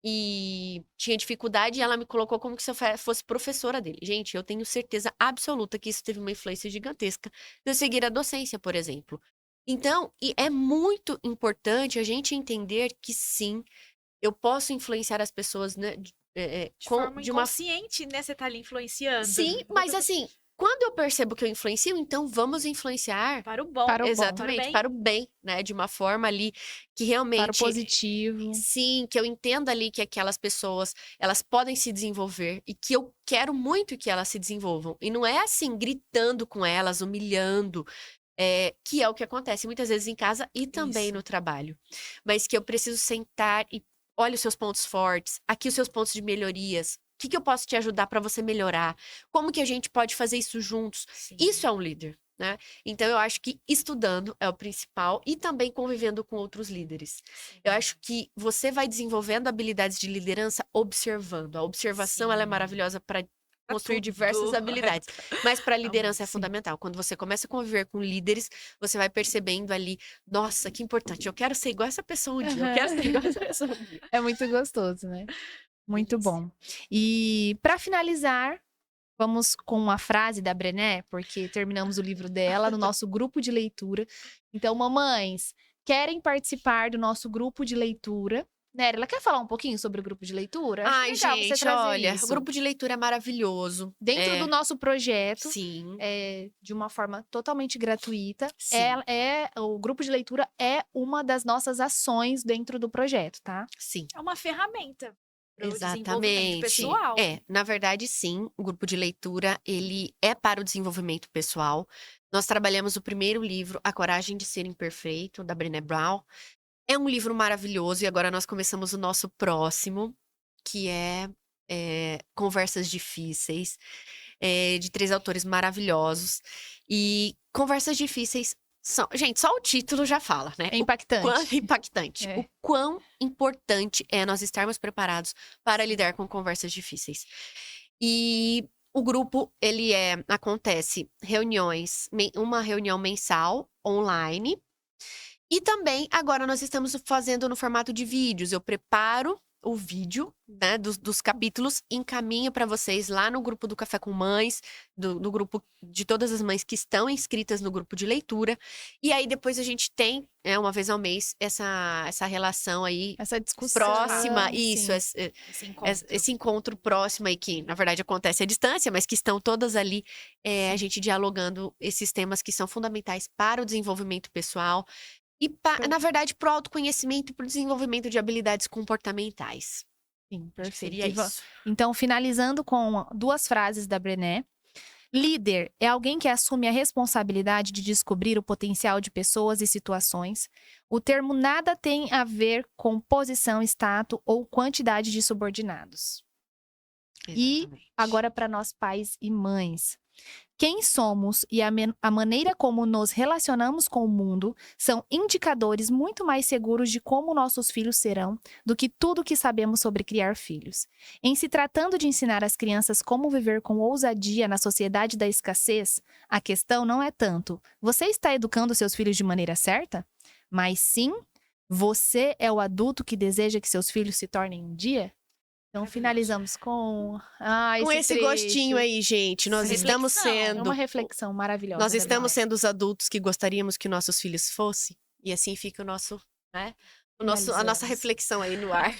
Speaker 3: e tinha dificuldade, e ela me colocou como se eu fosse professora dele. Gente, eu tenho certeza absoluta que isso teve uma influência gigantesca de eu seguir a docência, por exemplo. Então, e é muito importante a gente entender que sim, eu posso influenciar as pessoas, né,
Speaker 2: De forma
Speaker 3: de uma
Speaker 2: inconsciente, né? Você tá ali influenciando.
Speaker 3: Sim, mas assim, quando eu percebo que eu influencio, então vamos influenciar
Speaker 2: Para o bom.
Speaker 1: Para o bom.
Speaker 3: exatamente
Speaker 2: bem.
Speaker 3: para o bem, né? De uma forma ali que
Speaker 1: Para o
Speaker 3: realmente
Speaker 1: positivo.
Speaker 3: sim, que eu entenda ali que aquelas pessoas, elas podem se desenvolver e que eu quero muito que elas se desenvolvam. E não é assim, gritando com elas, humilhando, que é o que acontece muitas vezes em casa e também
Speaker 2: Isso.
Speaker 3: no trabalho. Mas que eu preciso sentar e olha os seus pontos fortes, aqui os seus pontos de melhorias. O que que eu posso te ajudar para você melhorar? Como que a gente pode fazer isso juntos?
Speaker 2: Sim.
Speaker 3: Isso é um líder, né? Então eu acho que estudando é o principal e também convivendo com outros líderes. Eu acho que você vai desenvolvendo habilidades de liderança observando. A observação ela é
Speaker 2: Sim.
Speaker 3: maravilhosa para
Speaker 2: Pra
Speaker 3: construir
Speaker 2: tudo.
Speaker 3: diversas habilidades, mas para a liderança é
Speaker 1: Sim.
Speaker 3: fundamental. Quando você começa a conviver com líderes, você vai percebendo ali, nossa, que importante, eu quero ser igual essa pessoa um dia, eu quero ser igual essa pessoa um dia.
Speaker 1: É muito gostoso, né? Muito
Speaker 2: Delícia.
Speaker 1: bom. E para finalizar, vamos com uma frase da Brené, porque terminamos o livro dela no nosso grupo de leitura. Então, mamães, querem participar do nosso grupo de leitura? Nery, ela quer falar um pouquinho sobre o grupo de leitura? Acho
Speaker 3: Ai,
Speaker 1: legal você
Speaker 3: gente,
Speaker 1: trazer
Speaker 3: olha,
Speaker 1: isso.
Speaker 3: o grupo de leitura é maravilhoso.
Speaker 1: Dentro do nosso projeto,
Speaker 3: Sim,
Speaker 1: de uma forma totalmente gratuita.
Speaker 3: sim,
Speaker 1: O grupo de leitura é uma das nossas ações dentro do projeto, tá?
Speaker 3: sim.
Speaker 2: É uma ferramenta para o desenvolvimento
Speaker 3: Exatamente.
Speaker 2: pessoal.
Speaker 3: Na verdade, sim, o grupo de leitura, ele é para o desenvolvimento pessoal. Nós trabalhamos o primeiro livro, A Coragem de Ser Imperfeito, da Brené Brown. É um livro maravilhoso e agora nós começamos o nosso próximo, que é Conversas Difíceis, de 3 autores maravilhosos. E Conversas Difíceis são... Gente, só o título já fala, né?
Speaker 1: É
Speaker 3: O quão
Speaker 1: impactante.
Speaker 3: impactante.
Speaker 1: É.
Speaker 3: O quão importante é nós estarmos preparados para lidar com conversas difíceis. E o grupo, acontece uma reunião mensal, online, e também, agora, nós estamos fazendo no formato de vídeos. Eu preparo o vídeo, né, dos capítulos, encaminho para vocês lá no grupo do Café com Mães, do grupo de todas as mães que estão inscritas no grupo de leitura. E aí, depois a gente tem, uma vez ao mês, essa relação aí
Speaker 1: Essa discussão.
Speaker 3: próxima. Isso,
Speaker 1: sim.
Speaker 2: Esse encontro.
Speaker 3: esse encontro próximo aí, que na verdade acontece à distância, mas que estão todas ali, a gente dialogando esses temas que são fundamentais para o desenvolvimento pessoal. E, na verdade, pro autoconhecimento e pro desenvolvimento de habilidades comportamentais.
Speaker 1: Sim,
Speaker 3: Acho que
Speaker 1: perfeito.
Speaker 3: seria isso.
Speaker 1: Então, finalizando com 2 frases da Brené. Líder é alguém que assume a responsabilidade de descobrir o potencial de pessoas e situações. O termo nada tem a ver com posição, status ou quantidade de subordinados. E
Speaker 3: Exatamente.
Speaker 1: agora para nós pais e mães. Quem somos e a maneira como nos relacionamos com o mundo são indicadores muito mais seguros de como nossos filhos serão do que tudo que sabemos sobre criar filhos. Em se tratando de ensinar às crianças como viver com ousadia na sociedade da escassez, a questão não é tanto você está educando seus filhos de maneira certa? Mas sim, você é o adulto que deseja que seus filhos se tornem um dia? Então, finalizamos com
Speaker 3: Com esse gostinho aí, gente, nós
Speaker 2: Essa
Speaker 3: estamos
Speaker 2: reflexão.
Speaker 1: É
Speaker 3: sendo...
Speaker 1: uma reflexão maravilhosa.
Speaker 3: Nós
Speaker 1: da
Speaker 3: estamos
Speaker 1: Brené.
Speaker 3: sendo os adultos que gostaríamos que nossos filhos fossem. E assim fica o nosso, né? A nossa
Speaker 1: Finalizamos.
Speaker 3: reflexão aí no ar.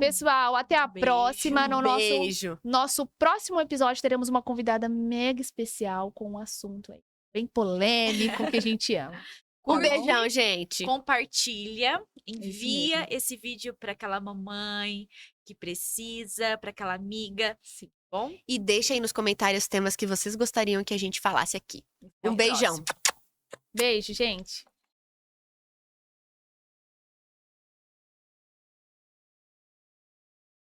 Speaker 1: Pessoal, até a
Speaker 2: beijo,
Speaker 1: próxima. No
Speaker 3: Beijo.
Speaker 1: nosso próximo episódio, teremos uma convidada mega especial com um assunto aí bem polêmico que a gente ama.
Speaker 3: Um
Speaker 1: Tá bom?
Speaker 3: beijão, gente.
Speaker 2: Compartilha, envia
Speaker 1: mesmo.
Speaker 2: esse vídeo para aquela mamãe que precisa, para aquela amiga.
Speaker 3: Sim.
Speaker 2: Bom?
Speaker 3: E deixa aí nos comentários temas que vocês gostariam que a gente falasse aqui.
Speaker 2: Até
Speaker 3: Um
Speaker 2: o
Speaker 3: beijão.
Speaker 2: próximo.
Speaker 1: Beijo, gente.